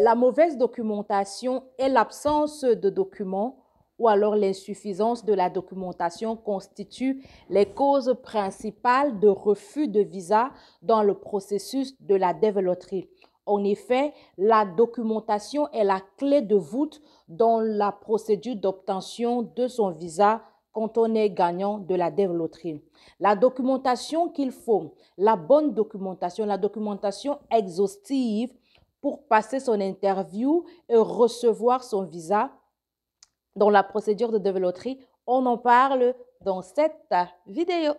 La mauvaise documentation et l'absence de documents ou alors l'insuffisance de la documentation constituent les causes principales de refus de visa dans le processus de la développerie. En effet, la documentation est la clé de voûte dans la procédure d'obtention de son visa quand on est gagnant de la développerie. La documentation qu'il faut, la bonne documentation, la documentation exhaustive pour passer son interview et recevoir son visa dans la procédure de développerie. On en parle dans cette vidéo.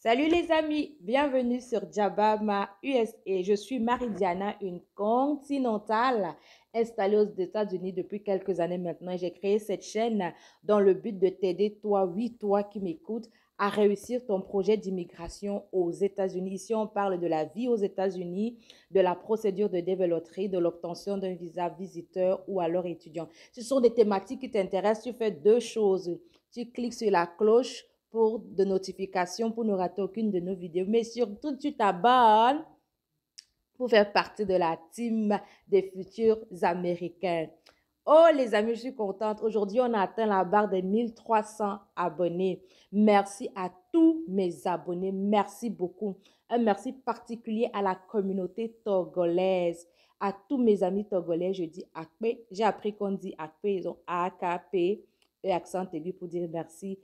Salut les amis, bienvenue sur Jabama USA. Je suis Marie-Diana, une continentale installée aux États-Unis depuis quelques années maintenant. J'ai créé cette chaîne dans le but de t'aider, toi, oui, toi qui m'écoutes, à réussir ton projet d'immigration aux États-Unis. Ici, on parle de la vie aux États-Unis, de la procédure de développerie, de l'obtention d'un visa visiteur ou alors étudiant. Ce sont des thématiques qui t'intéressent. Tu fais deux choses. Tu cliques sur la cloche pour de notifications pour ne rater aucune de nos vidéos. Mais surtout, tu t'abonnes pour faire partie de la team des futurs Américains. Oh les amis, je suis contente. Aujourd'hui, on a atteint la barre des 1300 abonnés. Merci à tous mes abonnés. Merci beaucoup. Un merci particulier à la communauté togolaise. À tous mes amis togolais, je dis Akpe. J'ai appris qu'on dit Akpe. Ils ont A-K-P et accent aigu pour dire merci.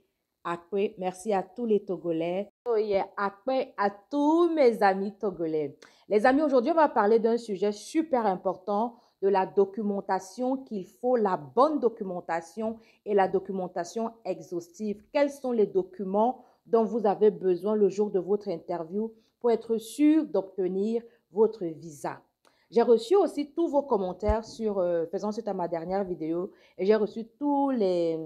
Akpe, merci à tous les Togolais. Oh yeah, Akpe à tous mes amis togolais. Les amis, aujourd'hui, on va parler d'un sujet super important, de la documentation qu'il faut, la bonne documentation et la documentation exhaustive. Quels sont les documents dont vous avez besoin le jour de votre interview pour être sûr d'obtenir votre visa? J'ai reçu aussi tous vos commentaires faisant suite à ma dernière vidéo et j'ai reçu tous les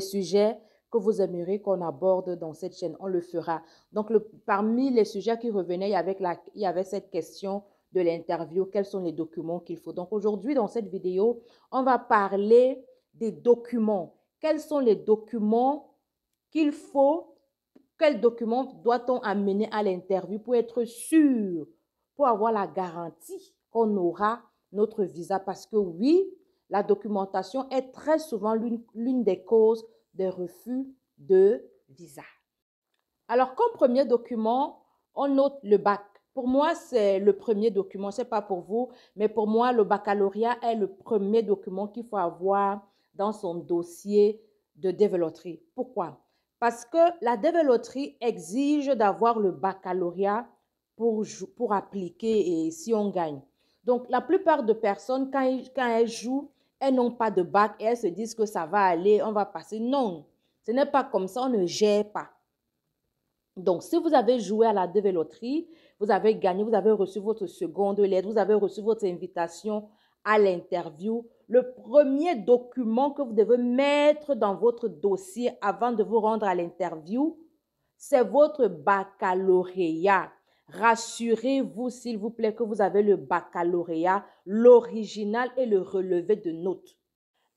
sujets que vous aimeriez qu'on aborde dans cette chaîne. On le fera. Donc, parmi les sujets qui revenaient, il y avait cette question de l'interview. Quels sont les documents qu'il faut? Donc, aujourd'hui, dans cette vidéo, on va parler des documents. Quels sont les documents qu'il faut? Quels documents doit-on amener à l'interview pour être sûr, pour avoir la garantie qu'on aura notre visa? Parce que oui, la documentation est très souvent l'une des causes des refus de visa. Alors, comme premier document, on note le bac. Pour moi, c'est le premier document. Ce n'est pas pour vous, mais pour moi, le baccalauréat est le premier document qu'il faut avoir dans son dossier de développerie. Pourquoi? Parce que la développerie exige d'avoir le baccalauréat pour appliquer et si on gagne. Donc, la plupart de personnes, quand elles jouent, elles n'ont pas de bac et elles se disent que ça va aller, on va passer. Non, ce n'est pas comme ça, on ne gère pas. Donc, si vous avez joué à la développerie, vous avez gagné, vous avez reçu votre seconde lettre, vous avez reçu votre invitation à l'interview, le premier document que vous devez mettre dans votre dossier avant de vous rendre à l'interview, c'est votre baccalauréat. Rassurez-vous, s'il vous plaît, que vous avez le baccalauréat, l'original et le relevé de notes.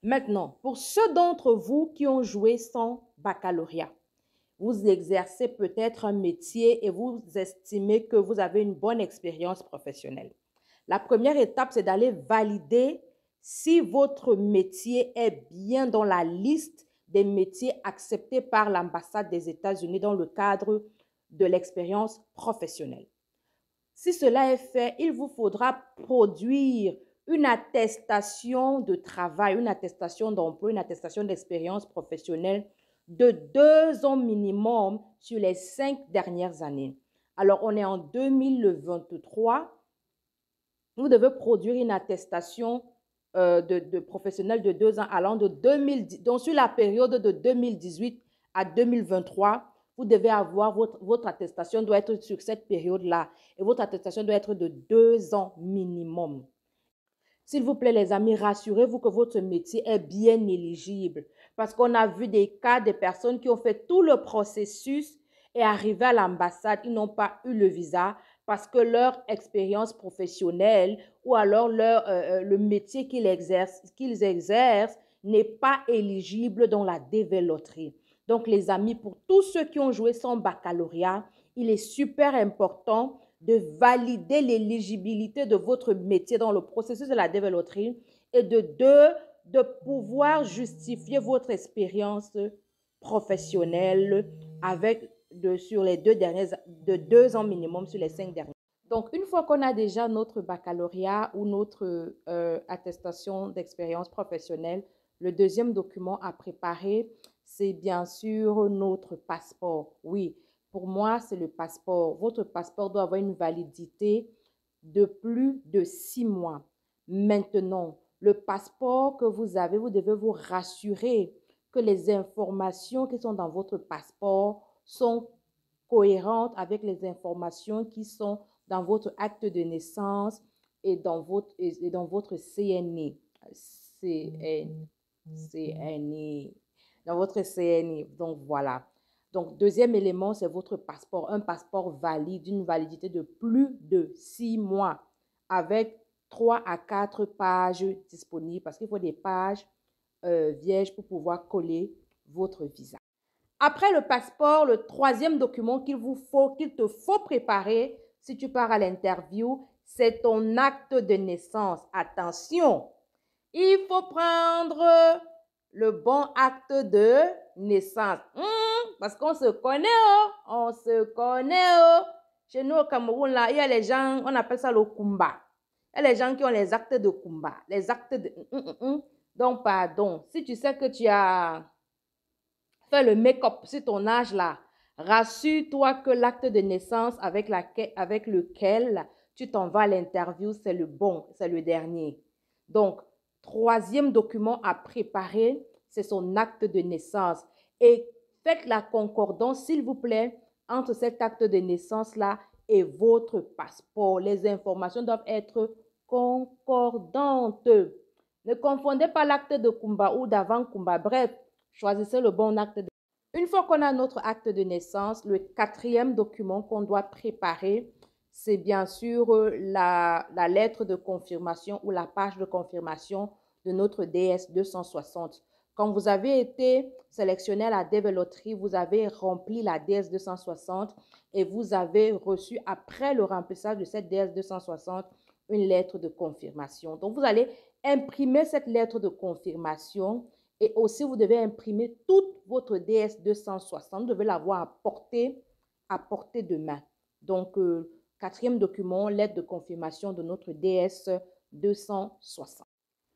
Maintenant, pour ceux d'entre vous qui ont joué sans baccalauréat, vous exercez peut-être un métier et vous estimez que vous avez une bonne expérience professionnelle. La première étape, c'est d'aller valider si votre métier est bien dans la liste des métiers acceptés par l'ambassade des États-Unis dans le cadre de l'expérience professionnelle. Si cela est fait, il vous faudra produire une attestation de travail, une attestation d'emploi, une attestation d'expérience professionnelle de 2 ans minimum sur les 5 dernières années. Alors, on est en 2023. Vous devez produire une attestation de professionnel de 2 ans allant de 2010. Donc, sur la période de 2018 à 2023, vous devez avoir votre attestation doit être sur cette période-là. Et votre attestation doit être de 2 ans minimum. S'il vous plaît, les amis, rassurez-vous que votre métier est bien éligible. Parce qu'on a vu des cas de personnes qui ont fait tout le processus et arrivé à l'ambassade, ils n'ont pas eu le visa parce que leur expérience professionnelle ou alors le métier qu'ils exercent n'est pas éligible dans la développerie. Donc, les amis, pour tous ceux qui ont joué son baccalauréat, il est super important de valider l'éligibilité de votre métier dans le processus de la développerie et de pouvoir justifier votre expérience professionnelle sur les 2 ans minimum sur les 5 derniers. Donc, une fois qu'on a déjà notre baccalauréat ou notre attestation d'expérience professionnelle, le deuxième document à préparer, c'est bien sûr notre passeport. Oui, pour moi, c'est le passeport. Votre passeport doit avoir une validité de plus de 6 mois. Maintenant, le passeport que vous avez, vous devez vous rassurer que les informations qui sont dans votre passeport sont cohérentes avec les informations qui sont dans votre acte de naissance et dans votre CNI. Dans votre CNI. Donc, voilà. Donc, deuxième élément, c'est votre passeport. Un passeport valide, d'une validité de plus de 6 mois avec 3 à 4 pages disponibles parce qu'il faut des pages vierges pour pouvoir coller votre visa. Après le passeport, le troisième document qu'il te faut préparer si tu pars à l'interview, c'est ton acte de naissance. Attention, il faut prendre le bon acte de naissance. Parce qu'on se connaît, on se connaît. Chez nous au Cameroun, là, il y a les gens, on appelle ça le Kumba. Il y a les gens qui ont les actes de Kumba, les actes de... Donc, pardon, si tu sais que tu as fait le make-up sur ton âge là, rassure-toi que l'acte de naissance avec lequel tu t'en vas à l'interview, c'est le bon, c'est le dernier. Donc, troisième document à préparer, c'est son acte de naissance. Et faites la concordance, s'il vous plaît, entre cet acte de naissance-là et votre passeport. Les informations doivent être concordantes. Ne confondez pas l'acte de Kumba ou d'avant Kumba. Bref, choisissez le bon acte. Une fois qu'on a notre acte de naissance, le quatrième document qu'on doit préparer, c'est bien sûr la lettre de confirmation ou la page de confirmation de notre DS 260. Quand vous avez été sélectionné à la développerie, vous avez rempli la DS 260 et vous avez reçu, après le remplissage de cette DS 260, une lettre de confirmation. Donc, vous allez imprimer cette lettre de confirmation et aussi, vous devez imprimer toute votre DS 260. Vous devez l'avoir à portée de main. Donc, quatrième document, lettre de confirmation de notre DS 260.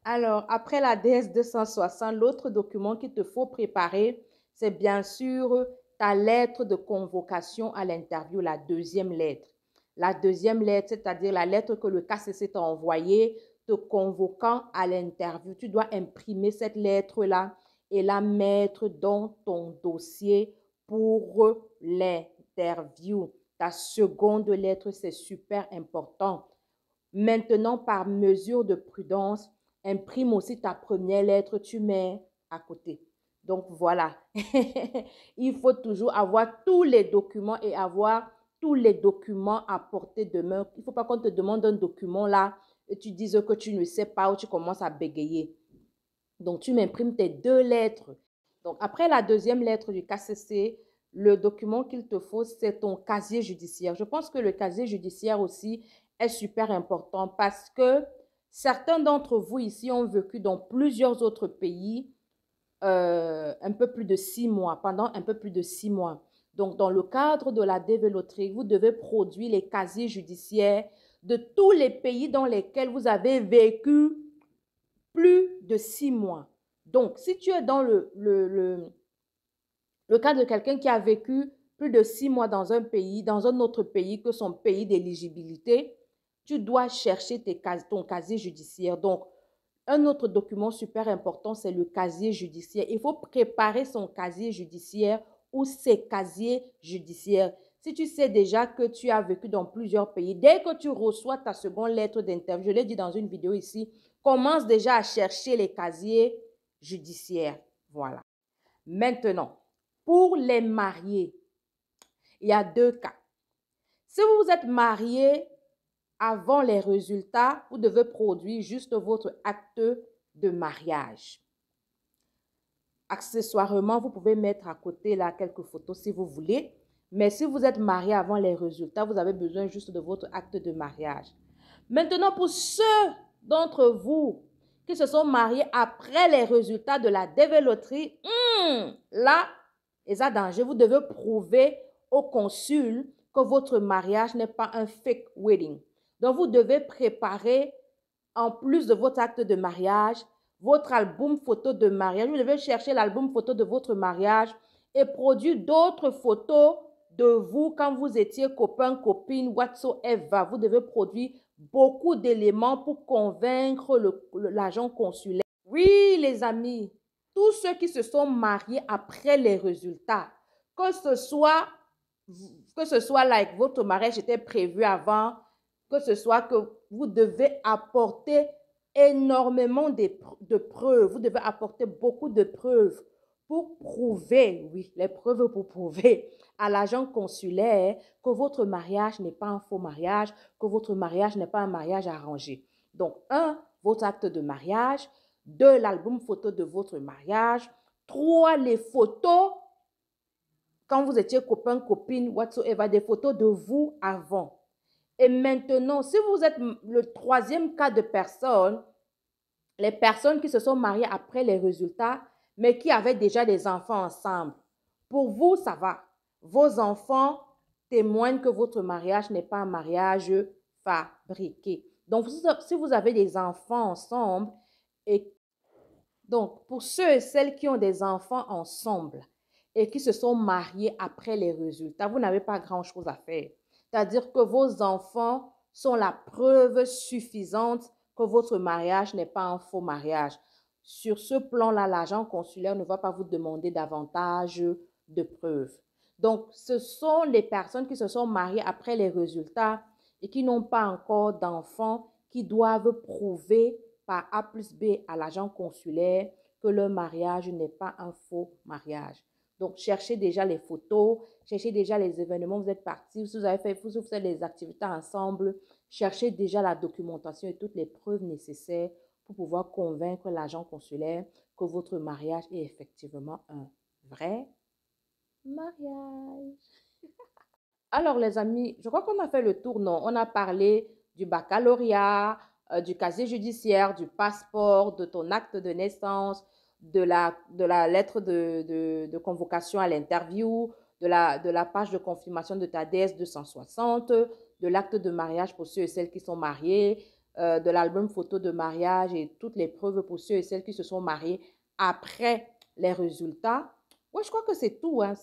Alors, après la DS 260, l'autre document qu'il te faut préparer, c'est bien sûr ta lettre de convocation à l'interview, la deuxième lettre. La deuxième lettre, c'est-à-dire la lettre que le KCC t'a envoyée, te convoquant à l'interview. Tu dois imprimer cette lettre-là et la mettre dans ton dossier pour l'interview. Ta seconde lettre, c'est super important. Maintenant, par mesure de prudence, imprime aussi ta première lettre, tu mets à côté. Donc, voilà. Il faut toujours avoir tous les documents et avoir tous les documents à portée de main. Il ne faut pas qu'on te demande un document là et tu dises que tu ne sais pas ou tu commences à bégayer. Donc, tu m'imprimes tes 2 lettres. Donc, après la deuxième lettre du KCC, le document qu'il te faut, c'est ton casier judiciaire. Je pense que le casier judiciaire aussi est super important parce que certains d'entre vous ici ont vécu dans plusieurs autres pays un peu plus de 6 mois, pendant un peu plus de 6 mois. Donc, dans le cadre de la dévéloterie, vous devez produire les casiers judiciaires de tous les pays dans lesquels vous avez vécu plus de 6 mois. Donc, si tu es dans le cas de quelqu'un qui a vécu plus de 6 mois dans un pays, dans un autre pays que son pays d'éligibilité, tu dois chercher ton casier judiciaire. Donc, un autre document super important, c'est le casier judiciaire. Il faut préparer son casier judiciaire ou ses casiers judiciaires. Si tu sais déjà que tu as vécu dans plusieurs pays, dès que tu reçois ta seconde lettre d'interview, je l'ai dit dans une vidéo ici, commence déjà à chercher les casiers judiciaires. Voilà. Maintenant, pour les mariés, il y a 2 cas. Si vous vous êtes marié avant les résultats, vous devez produire juste votre acte de mariage. Accessoirement, vous pouvez mettre à côté là quelques photos si vous voulez. Mais si vous êtes marié avant les résultats, vous avez besoin juste de votre acte de mariage. Maintenant, pour ceux d'entre vous qui se sont mariés après les résultats de la DV Loterie, là, et ça danger, vous devez prouver au consul que votre mariage n'est pas un fake wedding. Donc, vous devez préparer, en plus de votre acte de mariage, votre album photo de mariage. Vous devez chercher l'album photo de votre mariage et produire d'autres photos de vous quand vous étiez copain, copine, whatsoever. Vous devez produire beaucoup d'éléments pour convaincre l'agent consulaire. Oui, les amis, tous ceux qui se sont mariés après les résultats, que ce soit like votre mariage était prévu avant, que ce soit que vous devez apporter énormément de preuves. Vous devez apporter beaucoup de preuves pour prouver, oui, les preuves pour prouver à l'agent consulaire que votre mariage n'est pas un faux mariage, que votre mariage n'est pas un mariage arrangé. Donc, votre acte de mariage. 2, l'album photo de votre mariage. 3, les photos quand vous étiez copain, copine, whatsoever, des photos de vous avant. Et maintenant, si vous êtes le 3e cas de personnes, les personnes qui se sont mariées après les résultats, mais qui avaient déjà des enfants ensemble, pour vous, ça va. Vos enfants témoignent que votre mariage n'est pas un mariage fabriqué. Donc, si vous avez des enfants ensemble, donc, pour ceux et celles qui ont des enfants ensemble et qui se sont mariés après les résultats, vous n'avez pas grand-chose à faire. C'est-à-dire que vos enfants sont la preuve suffisante que votre mariage n'est pas un faux mariage. Sur ce plan-là, l'agent consulaire ne va pas vous demander davantage de preuves. Donc, ce sont les personnes qui se sont mariées après les résultats et qui n'ont pas encore d'enfants qui doivent prouver par A plus B à l'agent consulaire que leur mariage n'est pas un faux mariage. Donc, cherchez déjà les photos, cherchez déjà les événements, vous êtes partis, si vous avez fait, vous faites les activités ensemble, cherchez déjà la documentation et toutes les preuves nécessaires pour pouvoir convaincre l'agent consulaire que votre mariage est effectivement un vrai mariage. Alors, les amis, je crois qu'on a fait le tour, non? On a parlé du baccalauréat, du casier judiciaire, du passeport, de ton acte de naissance, de la lettre de convocation à l'interview, de la page de confirmation de ta DS 260, de l'acte de mariage pour ceux et celles qui sont mariés, de l'album photo de mariage et toutes les preuves pour ceux et celles qui se sont mariés après les résultats. Oui, je crois que c'est tout, hein.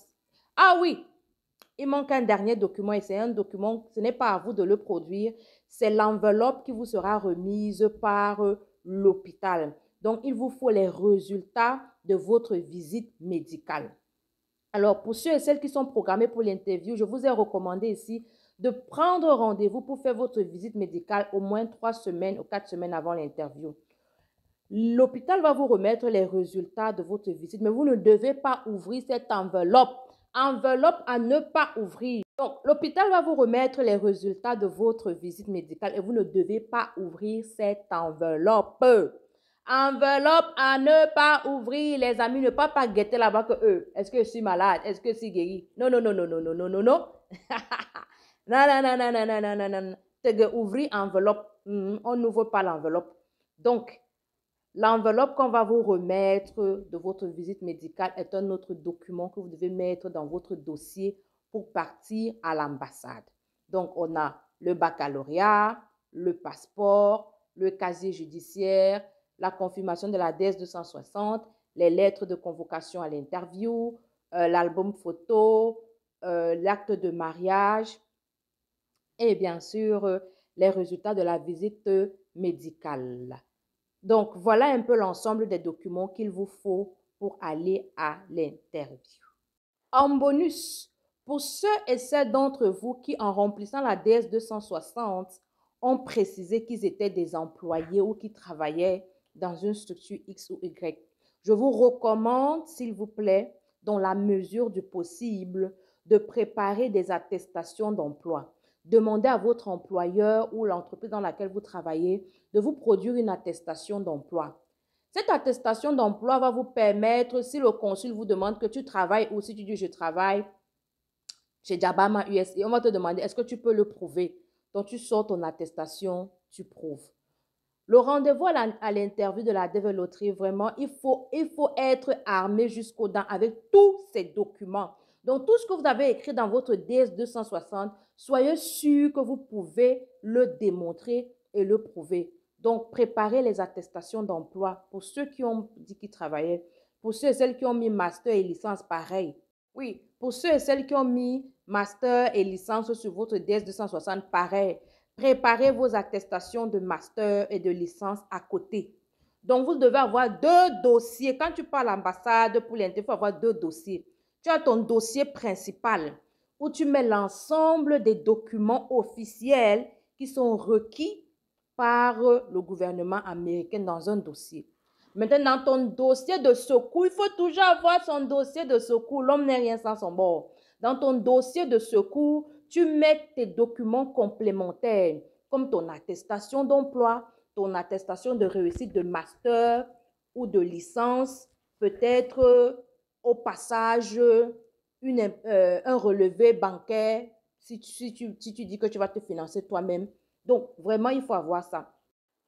Ah oui! Il manque un dernier document et c'est un document, ce n'est pas à vous de le produire, c'est l'enveloppe qui vous sera remise par l'hôpital. Donc, il vous faut les résultats de votre visite médicale. Alors, pour ceux et celles qui sont programmés pour l'interview, je vous ai recommandé ici de prendre rendez-vous pour faire votre visite médicale au moins 3 semaines ou 4 semaines avant l'interview. L'hôpital va vous remettre les résultats de votre visite, mais vous ne devez pas ouvrir cette enveloppe. Enveloppe à ne pas ouvrir. Donc, l'hôpital va vous remettre les résultats de votre visite médicale et vous ne devez pas ouvrir cette enveloppe. Enveloppe à ne pas ouvrir, les amis, ne pas guetter là-bas que est-ce que je suis malade, est-ce que je suis guéri? Non, non, non, non, non, non, non, non, non. Non, non, non, non, non, non, non, non, non. C'est ouvrir enveloppe. On n'ouvre pas l'enveloppe. Donc, l'enveloppe qu'on va vous remettre de votre visite médicale est un autre document que vous devez mettre dans votre dossier pour partir à l'ambassade. Donc, on a le baccalauréat, le passeport, le casier judiciaire, la confirmation de la DS 260, les lettres de convocation à l'interview, l'album photo, l'acte de mariage et bien sûr les résultats de la visite médicale. Donc, voilà un peu l'ensemble des documents qu'il vous faut pour aller à l'interview. En bonus, pour ceux et celles d'entre vous qui, en remplissant la DS 260, ont précisé qu'ils étaient des employés ou qui travaillaient dans une structure X ou Y, je vous recommande, s'il vous plaît, dans la mesure du possible, de préparer des attestations d'emploi. Demandez à votre employeur ou l'entreprise dans laquelle vous travaillez de vous produire une attestation d'emploi. Cette attestation d'emploi va vous permettre, si le consul vous demande que tu travailles ou si tu dis je travaille chez Jabama USA, on va te demander est-ce que tu peux le prouver. Donc, tu sors ton attestation, tu prouves. Le rendez-vous à l'interview de la développerie, vraiment, il faut être armé jusqu'aux dents avec tous ces documents. Donc, tout ce que vous avez écrit dans votre DS-260, soyez sûr que vous pouvez le démontrer et le prouver. Donc, préparez les attestations d'emploi pour ceux qui ont dit qu'ils travaillaient, pour ceux et celles qui ont mis master et licence, pareil. Oui, pour ceux et celles qui ont mis master et licence sur votre DS-260, pareil. Préparez vos attestations de master et de licence à côté. Donc, vous devez avoir deux dossiers. Quand tu pars à l'ambassade pour l'interview, il faut avoir deux dossiers. Tu as ton dossier principal où tu mets l'ensemble des documents officiels qui sont requis par le gouvernement américain dans un dossier. Maintenant, dans ton dossier de secours, il faut toujours avoir son dossier de secours. L'homme n'est rien sans son bord. Dans ton dossier de secours, tu mets tes documents complémentaires, comme ton attestation d'emploi, ton attestation de réussite de master ou de licence, peut-être au passage un relevé bancaire si tu dis que tu vas te financer toi-même. Donc, vraiment, il faut avoir ça.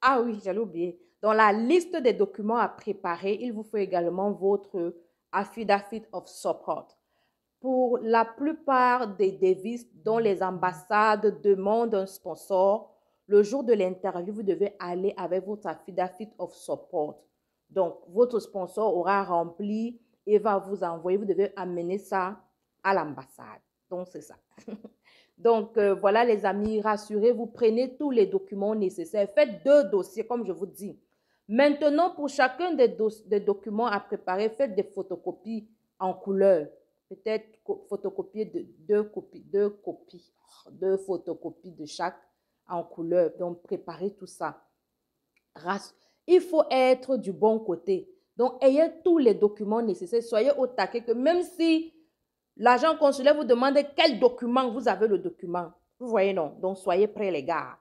Ah oui, j'allais oublier. Dans la liste des documents à préparer, il vous faut également votre affidavit of support. Pour la plupart des devises dont les ambassades demandent un sponsor, le jour de l'interview, vous devez aller avec votre affidavit of support. Donc, votre sponsor aura rempli et va vous envoyer. Vous devez amener ça à l'ambassade. Donc, c'est ça. Donc, voilà les amis, rassurez-vous, prenez tous les documents nécessaires. Faites deux dossiers, comme je vous dis. Maintenant, pour chacun des documents à préparer, faites des photocopies en couleur. Peut-être photocopier deux photocopies de chaque en couleur. Donc, préparez tout ça. Il faut être du bon côté. Donc, ayez tous les documents nécessaires. Soyez au taquet que même si l'agent consulaire vous demande quel document, vous avez le document. Vous voyez, non? Donc, soyez prêts, les gars.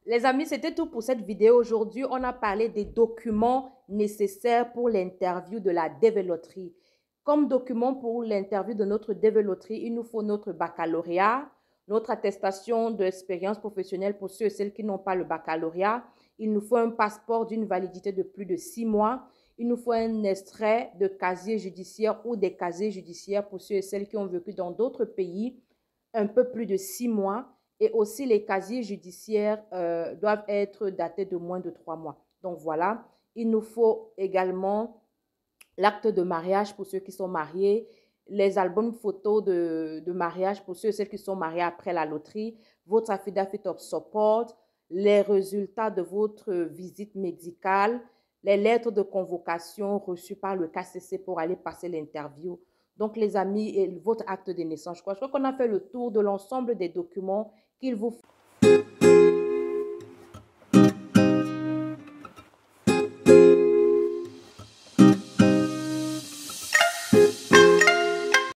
Les amis, c'était tout pour cette vidéo. Aujourd'hui, on a parlé des documents nécessaires pour l'interview de la développerie. Comme document pour l'interview de notre développerie, il nous faut notre baccalauréat, notre attestation d'expérience professionnelle pour ceux et celles qui n'ont pas le baccalauréat. Il nous faut un passeport d'une validité de plus de 6 mois. Il nous faut un extrait de casier judiciaire ou des casiers judiciaires pour ceux et celles qui ont vécu dans d'autres pays un peu plus de 6 mois. Et aussi, les casiers judiciaires doivent être datés de moins de 3 mois. Donc, voilà. Il nous faut également l'acte de mariage pour ceux qui sont mariés, les albums photos de mariage pour ceux et celles qui sont mariés après la loterie, votre affidavit of support, les résultats de votre visite médicale, les lettres de convocation reçues par le KCC pour aller passer l'interview. Donc, les amis, et votre acte de naissance, je crois qu'on a fait le tour de l'ensemble des documents qu'il vous faut.